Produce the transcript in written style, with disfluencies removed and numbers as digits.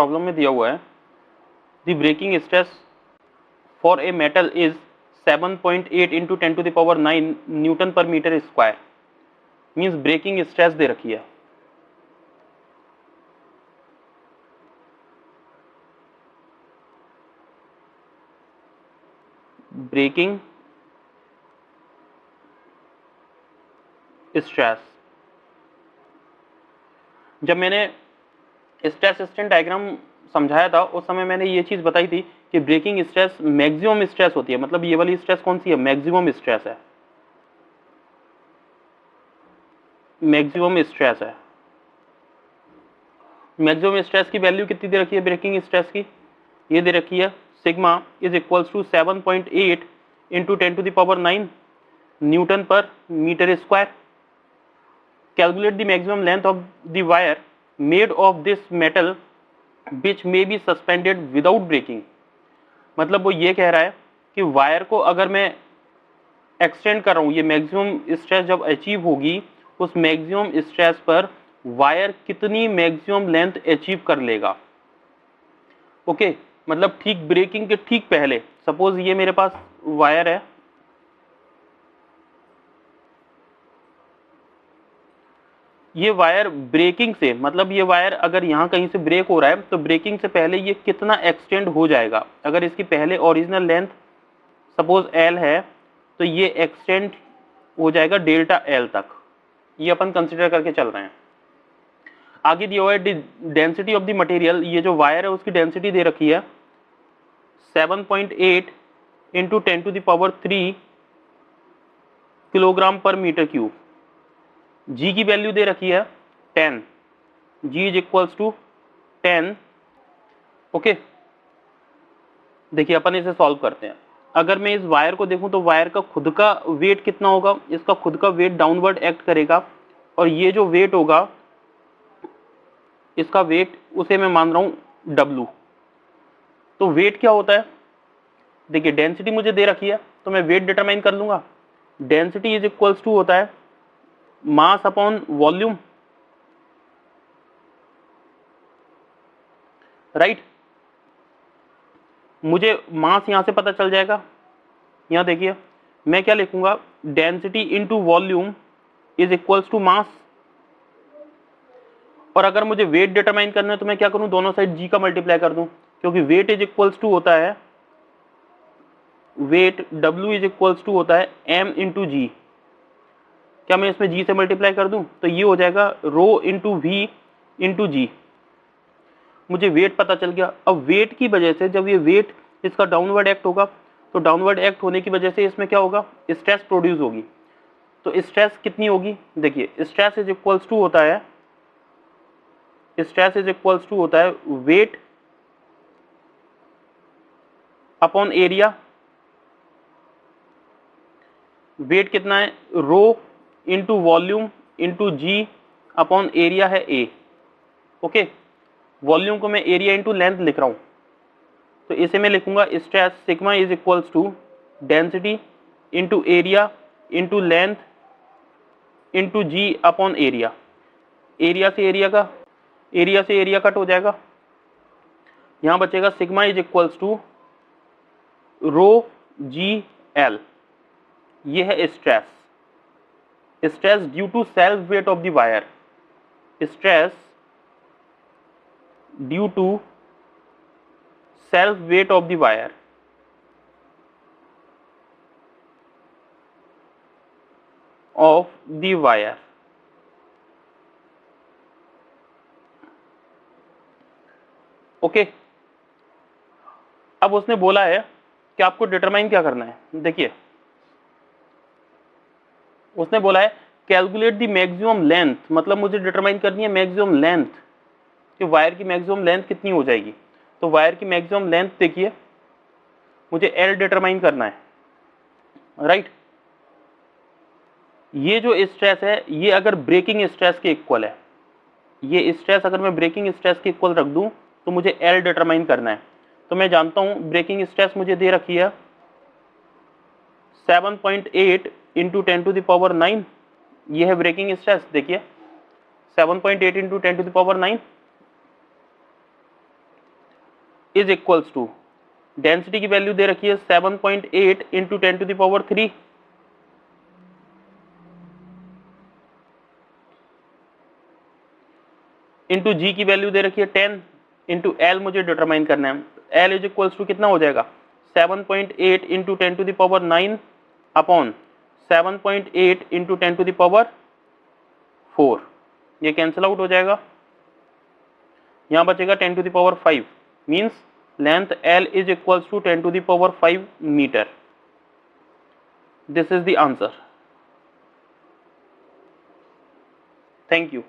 Problem में दिया हुआ है the breaking stress for a metal is 7.8 into 10⁹ newton per metre square. Means breaking stress दे रखी है। ब्रेकिंग स्ट्रेस, जब मैंने स्ट्रेस स्ट्रेन डायग्राम समझाया था उस समय मैंने ये चीज बताई थी कि ब्रेकिंग स्ट्रेस मैक्सिमम स्ट्रेस होती है। मतलब ये वाली स्ट्रेस कौन सी है? मैक्सिमम स्ट्रेस है। मैक्सिमम स्ट्रेस है। मैक्सिमम स्ट्रेस की वैल्यू कितनी दे रखी है ब्रेकिंग स्ट्रेस की? ये दे रखी है sigma is equals to 7.8 into 10⁹ newton per metre square. Calculate the maximum length of the wire made of this metal which may be suspended without breaking. मतलब वो ये कह रहा है कि वायर को अगर मैं एक्सटेंड कर रहा हूँ, ये मैक्सिमम स्ट्रेस जब अचीव होगी उस मैक्सिमम स्ट्रेस पर वायर कितनी मैक्सिमम लेंथ अचीव कर लेगा। ओके, मतलब ठीक ब्रेकिंग के ठीक पहले सपोज ये मेरे पास वायर है, ये वायर ब्रेकिंग से, मतलब ये वायर अगर यहाँ कहीं से ब्रेक हो रहा है तो ब्रेकिंग से पहले ये कितना एक्सटेंड हो जाएगा। अगर इसकी पहले ओरिजिनल लेंथ सपोज एल है तो ये एक्सटेंड हो जाएगा डेल्टा एल तक। ये अपन कंसिडर करके चल रहे हैं। आगे दिया हुआ है डेंसिटी ऑफ द मटेरियल। ये जो वायर है उसकी डेंसिटी दे रखी है 7.8 इंटू 10⁻³ किलोग्राम पर मीटर क्यूब। जी की वैल्यू दे रखी है 10। जी इज इक्वल्स टू 10। ओके, देखिए अपन इसे सॉल्व करते हैं। अगर मैं इस वायर को देखूं तो वायर का खुद का वेट कितना होगा? इसका खुद का वेट डाउनवर्ड एक्ट करेगा और ये जो वेट होगा इसका वेट उसे मैं मान रहा हूं W। तो वेट क्या होता है? देखिए डेंसिटी मुझे दे रखी है तो मैं वेट डिटरमाइन कर लूंगा। डेंसिटी इज इक्वल्स टू होता है मास अपॉन वॉल्यूम, राइट। मुझे मास यहां से पता चल जाएगा। यहां देखिए मैं क्या लिखूंगा, density into volume is equals to mass. और अगर मुझे वेट डिटरमाइन करना है तो मैं क्या करूं, दोनों साइड जी का मल्टीप्लाई कर दूं, क्योंकि वेट इज इक्वल्स टू होता है, weight W is equals to होता है m इंटू जी। क्या मैं इसमें g से मल्टीप्लाई कर दूं तो ये हो जाएगा रो इंटू वी इंटू जी। मुझे वेट पता चल गया। अब वेट की वजह से जब ये वेट इसका डाउनवर्ड एक्ट होगा तो डाउनवर्ड एक्ट होने की वजह से इसमें क्या होगा, स्ट्रेस प्रोड्यूस होगी। तो स्ट्रेस कितनी होगी? देखिए स्ट्रेस इज इक्वल्स टू होता है, स्ट्रेस इज इक्वल्स टू होता है वेट अपॉन एरिया। वेट कितना है? Rho into volume into g upon area है ए। ओके, वॉल्यूम को मैं एरिया इंटू लेंथ लिख रहा हूं तो इसे मैं लिखूंगा stress sigma is equals to density into area into length into g upon area. Area से एरिया कट हो जाएगा, यहां बचेगा sigma is equals to rho g l. ये है stress, stress due to self weight of the wire, stress due to self weight of the wire. Of the wire. Okay, अब उसने बोला है कि आपको डिटरमाइन क्या करना है। देखिए उसने बोला है कैलकुलेट द मैक्सिमम लेंथ, मतलब मुझे डिटरमाइन करनी है मैक्सिमम लेंथ कि वायर की मैक्सिमम लेंथ कितनी हो जाएगी। तो वायर की मैक्सिमम लेंथ देखिए मुझे एल डिटरमाइन करना है, राइट। ये जो स्ट्रेस है ये अगर ब्रेकिंग स्ट्रेस के इक्वल है, ये स्ट्रेस अगर मैं ब्रेकिंग स्ट्रेस के इक्वल रख दूं तो मुझे एल डिटरमाइन करना है। तो मैं जानता हूं ब्रेकिंग स्ट्रेस मुझे दे रखी है 7.8 इंटू 10⁹, ये है ब्रेकिंग स्ट्रेस। देखिए 7.8 into 10⁹, is equals to, density की वैल्यू दे रखी है 7.8 इंटू 10⁻³ इंटू जी की वैल्यू दे रखी है 10 इंटू एल मुझे डिटरमाइन करना है। एल इज इक्वल्स टू कितना हो जाएगा 7.8 इंटू 10⁻9 अपॉन 7.8 इंटू 10⁻4, ये कैंसिल आउट हो जाएगा, यहां बचेगा 10⁻5 means length L is equals to 10⁻5 metre. This is the answer. Thank you.